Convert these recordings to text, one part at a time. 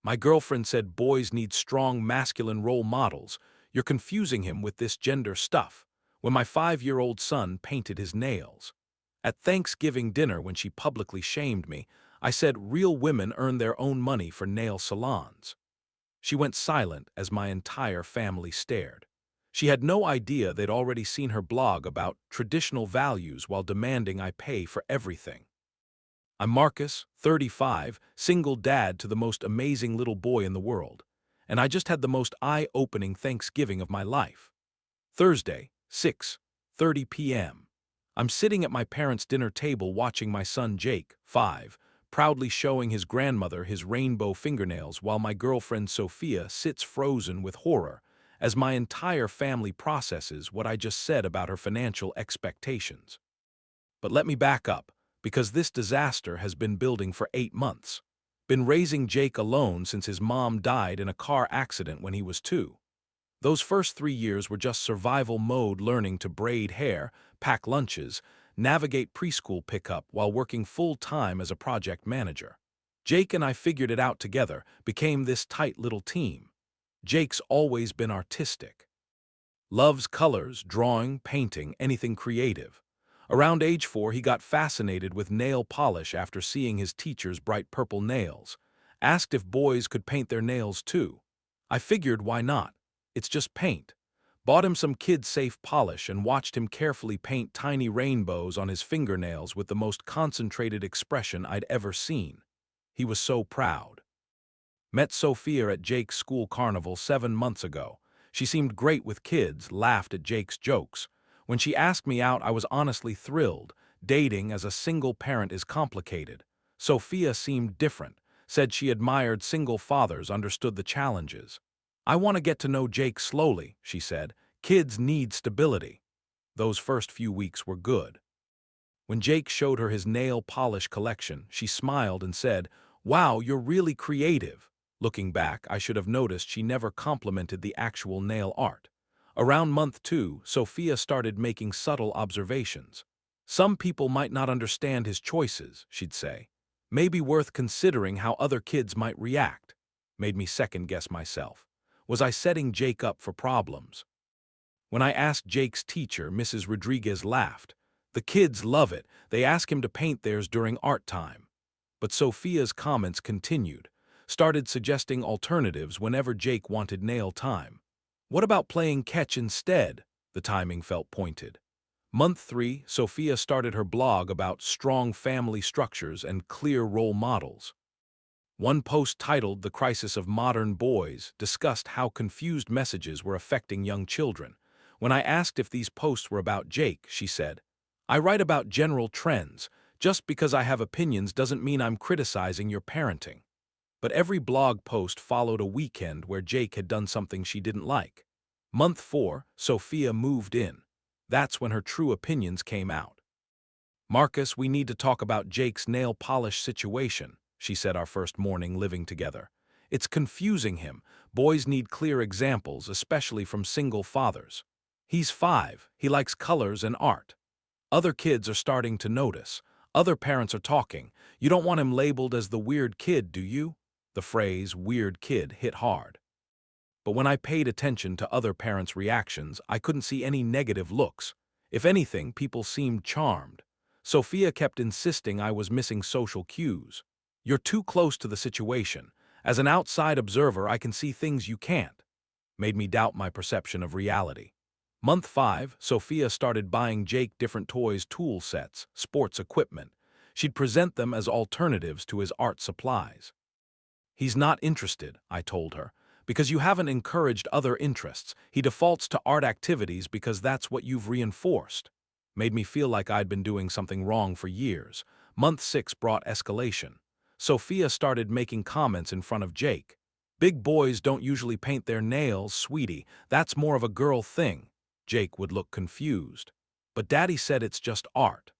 My girlfriend said boys need strong masculine role models. You're confusing him with this gender stuff. When my 5-year-old son painted his nails. At Thanksgiving dinner, when she publicly shamed me, I said real women earn their own money for nail salons. She went silent as my entire family stared. She had no idea they'd already seen her blog about traditional values while demanding I pay for everything. I'm Marcus, 35, single dad to the most amazing little boy in the world, and I just had the most eye-opening Thanksgiving of my life. Thursday, 6:30 p.m. I'm sitting at my parents' dinner table watching my son Jake, 5, proudly showing his grandmother his rainbow fingernails while my girlfriend Sophia sits frozen with horror as my entire family processes what I just said about her financial expectations. But let me back up, because this disaster has been building for 8 months. Been raising Jake alone since his mom died in a car accident when he was 2. Those first 3 years were just survival mode, learning to braid hair, pack lunches, navigate preschool pickup while working full-time as a project manager. Jake and I figured it out together, became this tight little team. Jake's always been artistic. Loves colors, drawing, painting, anything creative. Around age 4, he got fascinated with nail polish after seeing his teacher's bright purple nails. Asked if boys could paint their nails too. I figured, why not? It's just paint. Bought him some kid-safe polish and watched him carefully paint tiny rainbows on his fingernails with the most concentrated expression I'd ever seen. He was so proud. Met Sophia at Jake's school carnival 7 months ago. She seemed great with kids, laughed at Jake's jokes. When she asked me out, I was honestly thrilled. Dating as a single parent is complicated. Sophia seemed different, said she admired single fathers, understood the challenges. I want to get to know Jake slowly, she said. Kids need stability. Those first few weeks were good. When Jake showed her his nail polish collection, she smiled and said, "Wow, you're really creative." Looking back, I should have noticed she never complimented the actual nail art. Around month 2, Sophia started making subtle observations. Some people might not understand his choices, she'd say. Maybe worth considering how other kids might react. Made me second-guess myself. Was I setting Jake up for problems? When I asked Jake's teacher, Mrs. Rodriguez laughed. The kids love it. They ask him to paint theirs during art time. But Sophia's comments continued, started suggesting alternatives whenever Jake wanted nail time. What about playing catch instead? The timing felt pointed. Month 3, Sophia started her blog about strong family structures and clear role models. One post titled "The Crisis of Modern Boys" discussed how confused messages were affecting young children. When I asked if these posts were about Jake, she said, "I write about general trends. Just because I have opinions doesn't mean I'm criticizing your parenting." But every blog post followed a weekend where Jake had done something she didn't like. Month 4, Sophia moved in. That's when her true opinions came out. "Marcus, we need to talk about Jake's nail polish situation," she said our first morning living together. "It's confusing him. Boys need clear examples, especially from single fathers. He's 5, he likes colors and art. Other kids are starting to notice. Other parents are talking. You don't want him labeled as the weird kid, do you?" The phrase "weird kid" hit hard. But when I paid attention to other parents' reactions, I couldn't see any negative looks. If anything, people seemed charmed. Sophia kept insisting I was missing social cues. "You're too close to the situation. As an outside observer, I can see things you can't." Made me doubt my perception of reality. Month 5, Sophia started buying Jake different toys, tool sets, sports equipment. She'd present them as alternatives to his art supplies. "He's not interested," I told her, "because you haven't encouraged other interests. He defaults to art activities because that's what you've reinforced." Made me feel like I'd been doing something wrong for years. Month 6 brought escalation. Sophia started making comments in front of Jake. "Big boys don't usually paint their nails, sweetie. That's more of a girl thing." Jake would look confused. "But Daddy said it's just art."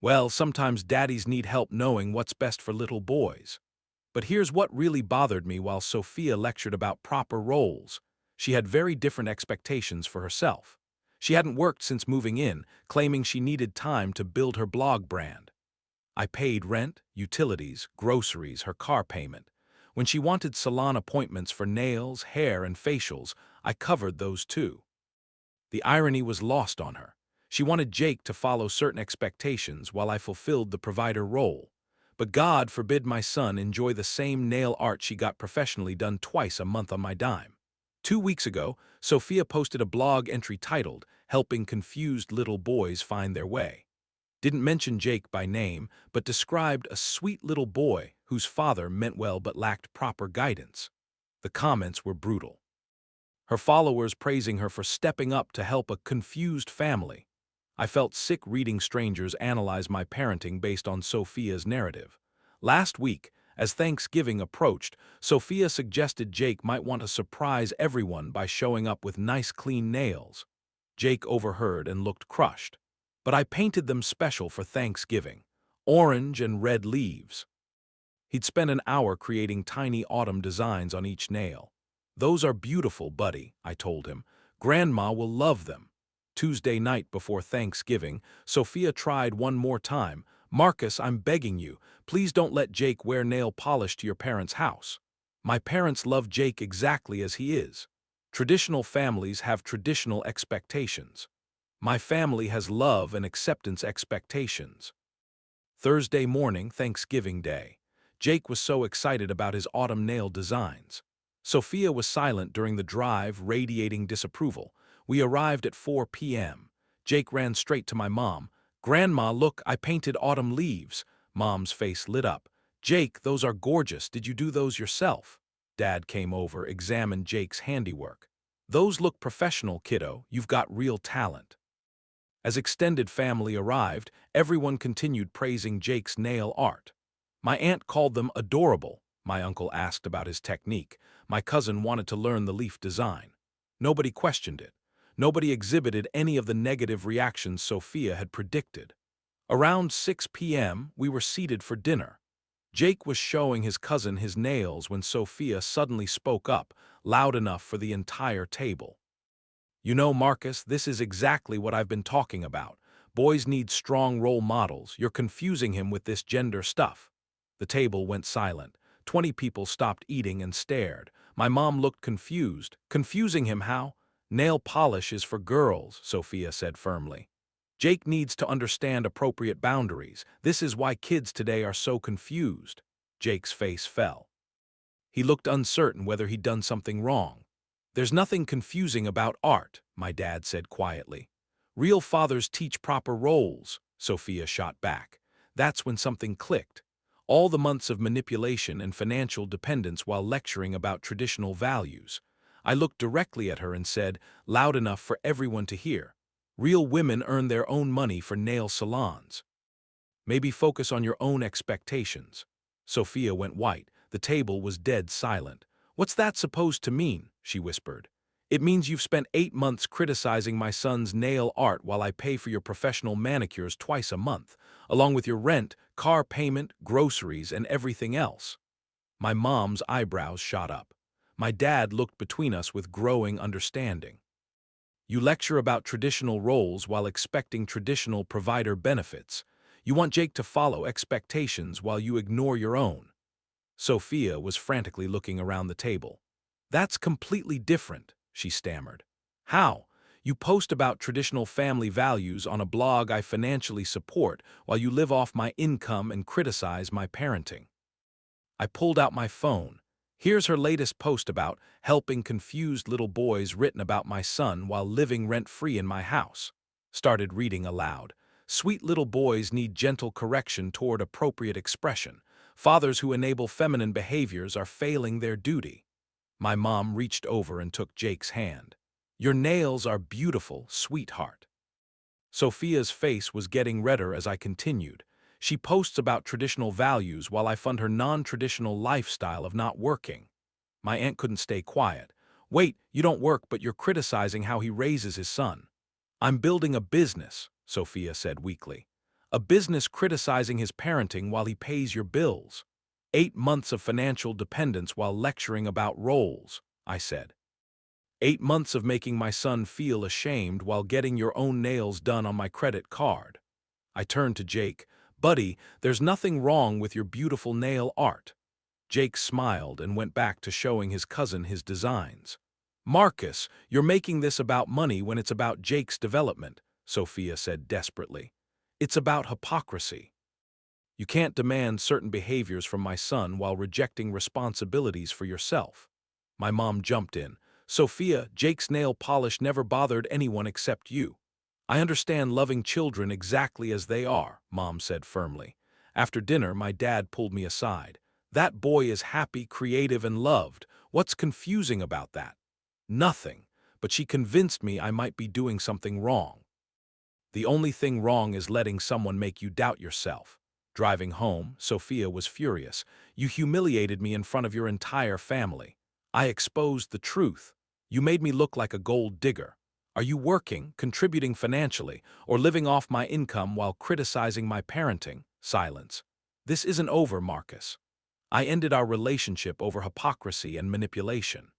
"Well, sometimes daddies need help knowing what's best for little boys." But here's what really bothered me while Sophia lectured about proper roles. She had very different expectations for herself. She hadn't worked since moving in, claiming she needed time to build her blog brand. I paid rent, utilities, groceries, her car payment. When she wanted salon appointments for nails, hair, and facials, I covered those too. The irony was lost on her. She wanted Jake to follow certain expectations while I fulfilled the provider role. But God forbid my son enjoy the same nail art she got professionally done twice a month on my dime. 2 weeks ago, Sophia posted a blog entry titled, "Helping Confused Little Boys Find Their Way." Didn't mention Jake by name, but described a sweet little boy whose father meant well but lacked proper guidance. The comments were brutal. Her followers praising her for stepping up to help a confused family. I felt sick reading strangers analyze my parenting based on Sophia's narrative. Last week, as Thanksgiving approached, Sophia suggested Jake might want to surprise everyone by showing up with nice clean nails. Jake overheard and looked crushed. But I painted them special for Thanksgiving, orange and red leaves. He'd spent an hour creating tiny autumn designs on each nail. "Those are beautiful, buddy," I told him. "Grandma will love them." Tuesday night before Thanksgiving, Sophia tried one more time. "Marcus, I'm begging you, please don't let Jake wear nail polish to your parents' house. My parents love Jake exactly as he is. Traditional families have traditional expectations. My family has love and acceptance expectations." Thursday morning, Thanksgiving Day. Jake was so excited about his autumn nail designs. Sophia was silent during the drive, radiating disapproval. We arrived at 4 p.m. Jake ran straight to my mom. "Grandma, look, I painted autumn leaves." Mom's face lit up. "Jake, those are gorgeous. Did you do those yourself?" Dad came over, examined Jake's handiwork. "Those look professional, kiddo. You've got real talent." As extended family arrived, everyone continued praising Jake's nail art. My aunt called them adorable. My uncle asked about his technique. My cousin wanted to learn the leaf design. Nobody questioned it. Nobody exhibited any of the negative reactions Sophia had predicted. Around 6 p.m., we were seated for dinner. Jake was showing his cousin his nails when Sophia suddenly spoke up, loud enough for the entire table. "You know, Marcus, this is exactly what I've been talking about. Boys need strong role models. You're confusing him with this gender stuff." The table went silent. 20 people stopped eating and stared. My mom looked confused. "Confusing him how?" "Nail polish is for girls," Sophia said firmly. "Jake needs to understand appropriate boundaries. This is why kids today are so confused." Jake's face fell. He looked uncertain whether he'd done something wrong. "There's nothing confusing about art," my dad said quietly. "Real fathers teach proper roles," Sophia shot back. That's when something clicked. All the months of manipulation and financial dependence while lecturing about traditional values. I looked directly at her and said, loud enough for everyone to hear, "Real women earn their own money for nail salons. Maybe focus on your own expectations." Sophia went white. The table was dead silent. "What's that supposed to mean?" she whispered. "It means you've spent 8 months criticizing my son's nail art while I pay for your professional manicures twice a month, along with your rent, car payment, groceries, and everything else." My mom's eyebrows shot up. My dad looked between us with growing understanding. "You lecture about traditional roles while expecting traditional provider benefits. You want Jake to follow expectations while you ignore your own." Sophia was frantically looking around the table. "That's completely different," she stammered. "How? You post about traditional family values on a blog I financially support while you live off my income and criticize my parenting." I pulled out my phone. Here's her latest post about helping confused little boys, written about my son while living rent-free in my house. Started reading aloud. "Sweet little boys need gentle correction toward appropriate expression. Fathers who enable feminine behaviors are failing their duty." My mom reached over and took Jake's hand. "Your nails are beautiful, sweetheart." Sophia's face was getting redder as I continued. "She posts about traditional values while I fund her non-traditional lifestyle of not working." My aunt couldn't stay quiet. "Wait, you don't work, but you're criticizing how he raises his son." "I'm building a business," Sophia said weakly. "A business criticizing his parenting while he pays your bills. 8 months of financial dependence while lecturing about roles," I said. 8 months of making my son feel ashamed while getting your own nails done on my credit card." I turned to Jake. "Buddy, there's nothing wrong with your beautiful nail art." Jake smiled and went back to showing his cousin his designs. "Marcus, you're making this about money when it's about Jake's development," Sophia said desperately. "It's about hypocrisy. You can't demand certain behaviors from my son while rejecting responsibilities for yourself." My mom jumped in. "Sophia, Jake's nail polish never bothered anyone except you." "I understand loving children exactly as they are," Mom said firmly. After dinner, my dad pulled me aside. "That boy is happy, creative, and loved. What's confusing about that?" "Nothing, but she convinced me I might be doing something wrong." "The only thing wrong is letting someone make you doubt yourself." Driving home, Sophia was furious. "You humiliated me in front of your entire family. I exposed the truth. You made me look like a gold digger. Are you working, contributing financially, or living off my income while criticizing my parenting?" Silence. "This isn't over, Marcus. I ended our relationship over hypocrisy and manipulation."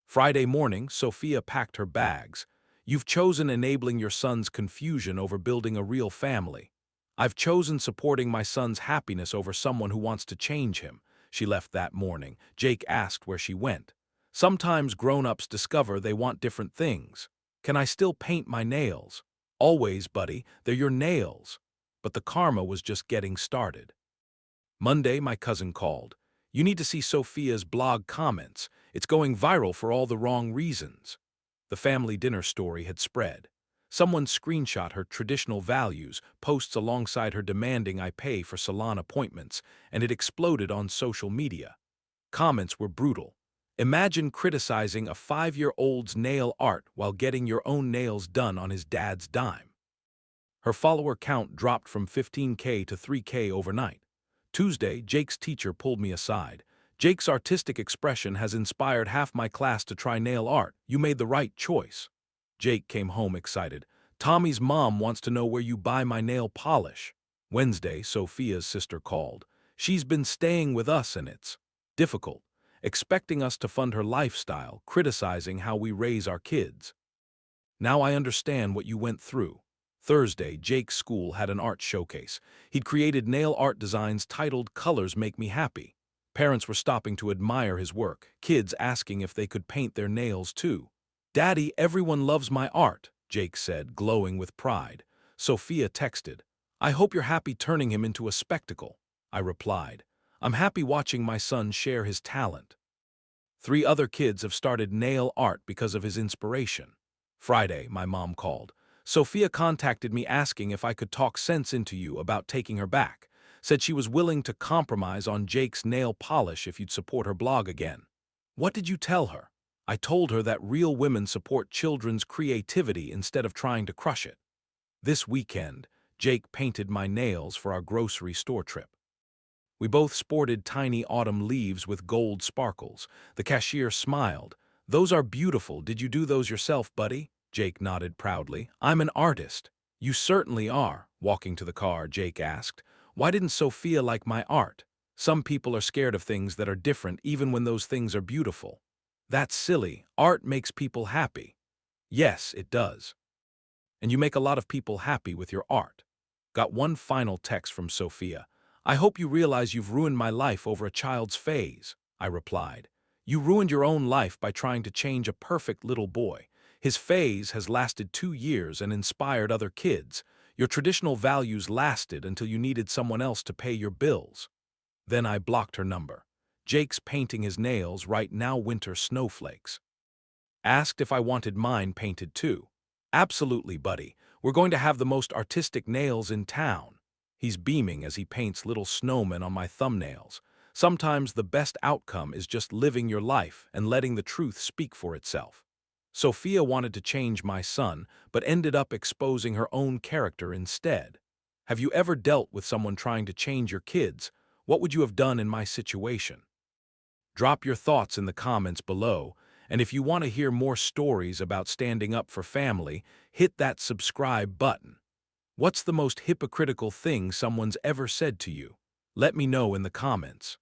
Friday morning, Sophia packed her bags. "You've chosen enabling your son's confusion over building a real family. I've chosen supporting my son's happiness over someone who wants to change him." She left that morning. Jake asked where she went. "Sometimes grown-ups discover they want different things. Can I still paint my nails?" "Always, buddy. They're your nails." But the karma was just getting started. Monday, my cousin called. "You need to see Sophia's blog comments. It's going viral for all the wrong reasons." The family dinner story had spread. Someone screenshot her traditional values, posts alongside her demanding I pay for salon appointments, and it exploded on social media. Comments were brutal. "Imagine criticizing a 5-year-old's nail art while getting your own nails done on his dad's dime." Her follower count dropped from 15K to 3K overnight. Tuesday, Jake's teacher pulled me aside. "Jake's artistic expression has inspired half my class to try nail art. You made the right choice." Jake came home excited. "Tommy's mom wants to know where you buy my nail polish." Wednesday, Sophia's sister called. "She's been staying with us and it's difficult, expecting us to fund her lifestyle, criticizing how we raise our kids. Now I understand what you went through." Thursday, Jake's school had an art showcase. He'd created nail art designs titled "Colors Make Me Happy." Parents were stopping to admire his work, kids asking if they could paint their nails too. "Daddy, everyone loves my art," Jake said, glowing with pride. Sophia texted, "I hope you're happy turning him into a spectacle." I replied, "I'm happy watching my son share his talent." 3 other kids have started nail art because of his inspiration. Friday, my mom called. "Sophia contacted me asking if I could talk sense into you about taking her back. Said she was willing to compromise on Jake's nail polish if you'd support her blog again." "What did you tell her?" "I told her that real women support children's creativity instead of trying to crush it." This weekend, Jake painted my nails for our grocery store trip. We both sported tiny autumn leaves with gold sparkles. The cashier smiled. "Those are beautiful. Did you do those yourself, buddy?" Jake nodded proudly. "I'm an artist." "You certainly are." Walking to the car, Jake asked, "Why didn't Sophia like my art?" "Some people are scared of things that are different even when those things are beautiful." "That's silly. Art makes people happy." "Yes, it does. And you make a lot of people happy with your art." Got one final text from Sophia. "I hope you realize you've ruined my life over a child's phase." I replied, "You ruined your own life by trying to change a perfect little boy. His phase has lasted 2 years and inspired other kids. Your traditional values lasted until you needed someone else to pay your bills." Then I blocked her number. Jake's painting his nails right now winter snowflakes. Asked if I wanted mine painted too. "Absolutely, buddy. We're going to have the most artistic nails in town." He's beaming as he paints little snowmen on my thumbnails. Sometimes the best outcome is just living your life and letting the truth speak for itself. Sophia wanted to change my son, but ended up exposing her own character instead. Have you ever dealt with someone trying to change your kids? What would you have done in my situation? Drop your thoughts in the comments below, and if you want to hear more stories about standing up for family, hit that subscribe button. What's the most hypocritical thing someone's ever said to you? Let me know in the comments.